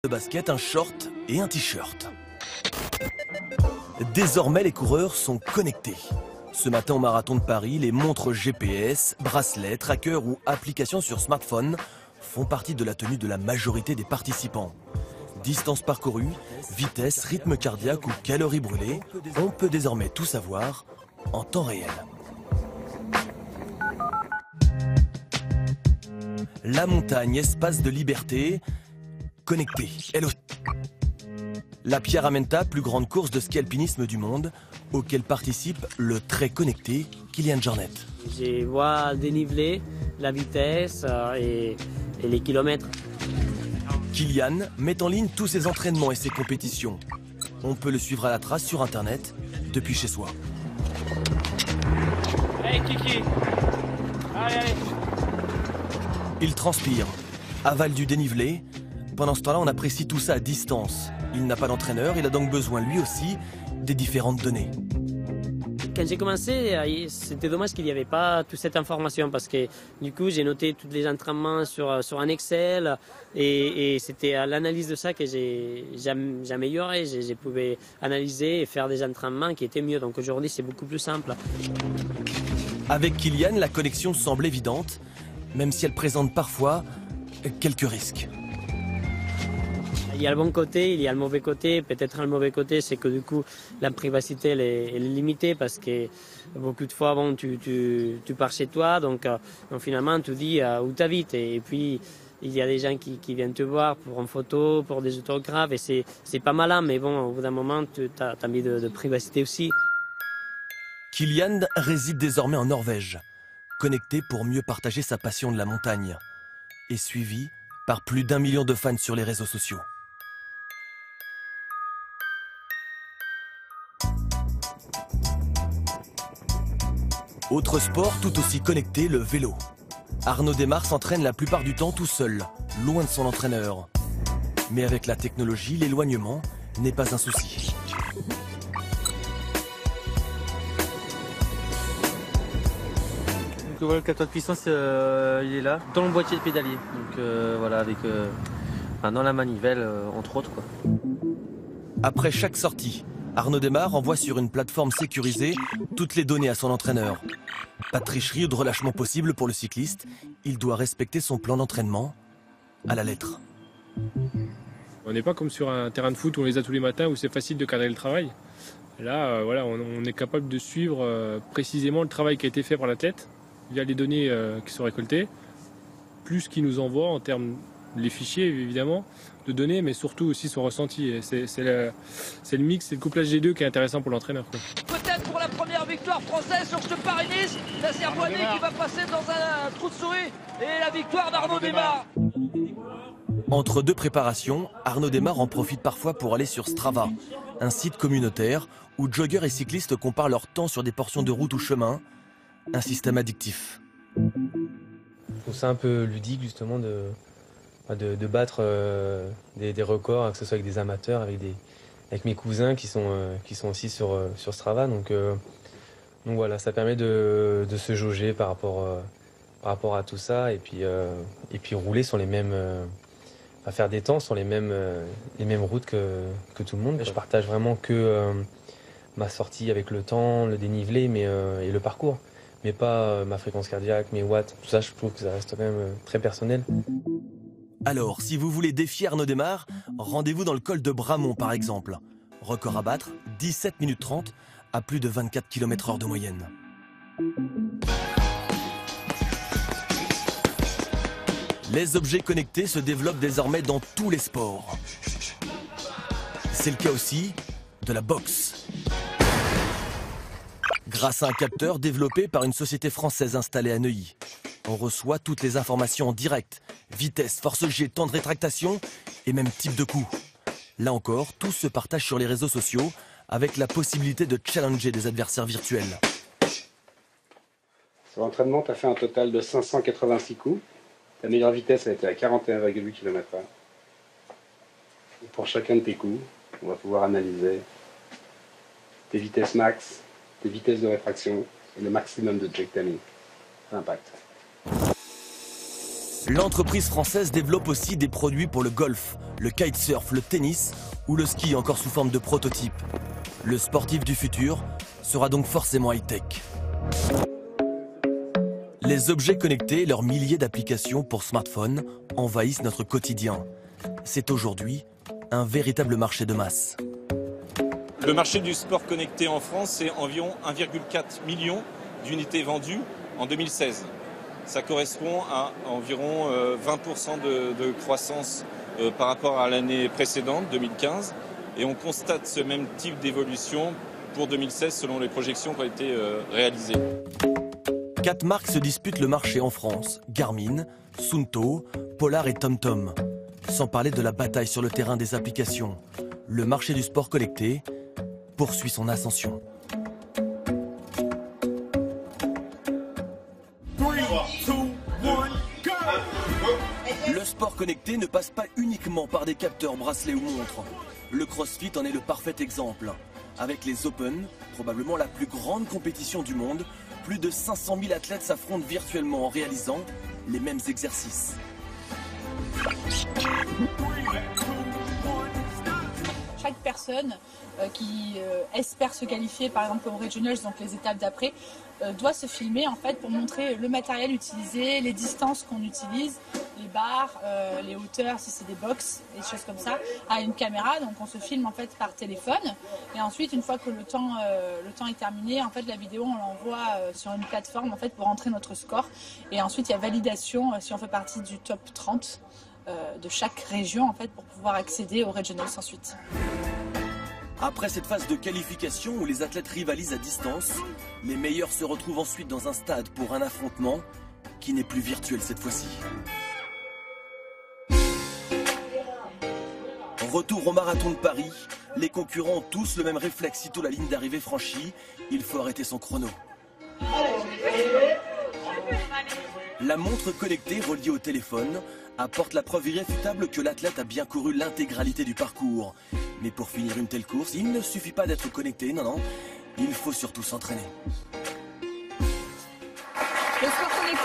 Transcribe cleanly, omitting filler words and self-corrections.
de basket, un short et un t-shirt. Désormais, les coureurs sont connectés. Ce matin au marathon de Paris, les montres GPS, bracelets, trackers ou applications sur smartphone font partie de la tenue de la majorité des participants. Distance parcourue, vitesse, rythme cardiaque ou calories brûlées, on peut désormais tout savoir en temps réel. La montagne, espace de liberté, connecté. Elle aussi. La Pierramenta, plus grande course de ski alpinisme du monde, auquel participe le très connecté Kilian Jornet. Je vois le dénivelé, la vitesse et les kilomètres. Kilian met en ligne tous ses entraînements et ses compétitions. On peut le suivre à la trace sur Internet, depuis chez soi. Hey Kiki, allez. Il transpire, avale du dénivelé. Pendant ce temps-là, on apprécie tout ça à distance. Il n'a pas d'entraîneur, il a donc besoin lui aussi des différentes données. Quand j'ai commencé, c'était dommage qu'il n'y avait pas toute cette information parce que du coup, j'ai noté tous les entraînements sur un Excel et c'était à l'analyse de ça que j'ai amélioré. Je pouvais analyser et faire des entraînements qui étaient mieux. Donc aujourd'hui, c'est beaucoup plus simple. Avec Kilian, la connexion semble évidente, même si elle présente parfois quelques risques. Il y a le bon côté, il y a le mauvais côté. Peut-être le mauvais côté, c'est que du coup, la privacité elle est limitée parce que beaucoup de fois, bon, tu pars chez toi, donc finalement, tu dis où tu habites. Et puis, il y a des gens qui viennent te voir pour une photo, pour des autographes, et c'est pas malin, mais bon, au bout d'un moment, tu as envie de privacité aussi. Kilian réside désormais en Norvège, connecté pour mieux partager sa passion de la montagne, et suivi par plus d'1 million de fans sur les réseaux sociaux. Autre sport tout aussi connecté, le vélo. Arnaud Desmar s'entraîne la plupart du temps tout seul, loin de son entraîneur. Mais avec la technologie, l'éloignement n'est pas un souci. Donc voilà, le capteur de puissance, il est là, dans le boîtier de pédalier. Donc voilà, avec dans la manivelle, entre autres, quoi. Après chaque sortie, Arnaud Desmar envoie sur une plateforme sécurisée toutes les données à son entraîneur. Pas de tricherie ou de relâchement possible pour le cycliste. Il doit respecter son plan d'entraînement à la lettre. On n'est pas comme sur un terrain de foot où on les a tous les matins, où c'est facile de cadrer le travail. Là, voilà, on est capable de suivre précisément le travail qui a été fait par l'athlète via les données qui sont récoltées, plus ce qu'il nous envoie en termes les fichiers évidemment de données, mais surtout aussi son ressenti. C'est le mix, c'est le couplage des deux qui est intéressant pour l'entraîneur. Peut-être pour la première victoire française sur ce Paris-Nice, la Servoiné qui va passer dans un trou de souris et la victoire d'Arnaud Desmar. Entre deux préparations, Arnaud Desmar en profite parfois pour aller sur Strava, un site communautaire où joggeurs et cyclistes comparent leur temps sur des portions de route ou chemin, un système addictif. Je trouve ça un peu ludique justement de battre des records, que ce soit avec des amateurs, avec mes cousins qui sont aussi sur Strava. Donc voilà, ça permet de se jauger par rapport à tout ça et puis rouler sur les mêmes, faire des temps sur les mêmes routes que tout le monde. Je partage vraiment que ma sortie avec le temps, le dénivelé et le parcours, mais pas ma fréquence cardiaque, mes watts. Tout ça, je trouve que ça reste quand même très personnel. Alors, si vous voulez défier Arnaud Desmar, rendez-vous dans le col de Bramont par exemple. Record à battre, 17 minutes 30 à plus de 24 km/h de moyenne. Les objets connectés se développent désormais dans tous les sports. C'est le cas aussi de la boxe. Grâce à un capteur développé par une société française installée à Neuilly, on reçoit toutes les informations en direct. Vitesse, force G, temps de rétractation et même type de coup. Là encore, tout se partage sur les réseaux sociaux avec la possibilité de challenger des adversaires virtuels. Sur l'entraînement, tu as fait un total de 586 coups. Ta meilleure vitesse a été à 41,8 km/h. Et pour chacun de tes coups, on va pouvoir analyser tes vitesses max, tes vitesses de rétraction et le maximum de eject timing. Impact. L'entreprise française développe aussi des produits pour le golf, le kitesurf, le tennis ou le ski encore sous forme de prototype. Le sportif du futur sera donc forcément high-tech. Les objets connectés et leurs milliers d'applications pour smartphones envahissent notre quotidien. C'est aujourd'hui un véritable marché de masse. Le marché du sport connecté en France, c'est environ 1,4 million d'unités vendues en 2016. Ça correspond à environ 20% de croissance par rapport à l'année précédente, 2015. Et on constate ce même type d'évolution pour 2016 selon les projections qui ont été réalisées. 4 marques se disputent le marché en France: Garmin, Suunto, Polar et TomTom. Sans parler de la bataille sur le terrain des applications. Le marché du sport connecté poursuit son ascension. Le sport connecté ne passe pas uniquement par des capteurs, bracelets ou montres. Le CrossFit en est le parfait exemple. Avec les Open, probablement la plus grande compétition du monde, plus de 500 000 athlètes s'affrontent virtuellement en réalisant les mêmes exercices. Chaque personne qui espère se qualifier par exemple aux Regionals, donc les étapes d'après, doit se filmer en fait pour montrer le matériel utilisé, les distances qu'on utilise, les barres, les hauteurs si c'est des box, des choses comme ça, à une caméra. Donc on se filme en fait par téléphone et ensuite une fois que le temps est terminé, en fait la vidéo on l'envoie sur une plateforme en fait pour entrer notre score et ensuite il y a validation si on fait partie du top 30 de chaque région en fait pour pouvoir accéder aux Regionals ensuite. Après cette phase de qualification où les athlètes rivalisent à distance, les meilleurs se retrouvent ensuite dans un stade pour un affrontement qui n'est plus virtuel cette fois-ci. Retour au marathon de Paris, les concurrents ont tous le même réflexe sitôt la ligne d'arrivée franchie, il faut arrêter son chrono. La montre connectée reliée au téléphone apporte la preuve irréfutable que l'athlète a bien couru l'intégralité du parcours. Mais pour finir une telle course, il ne suffit pas d'être connecté, non, il faut surtout s'entraîner.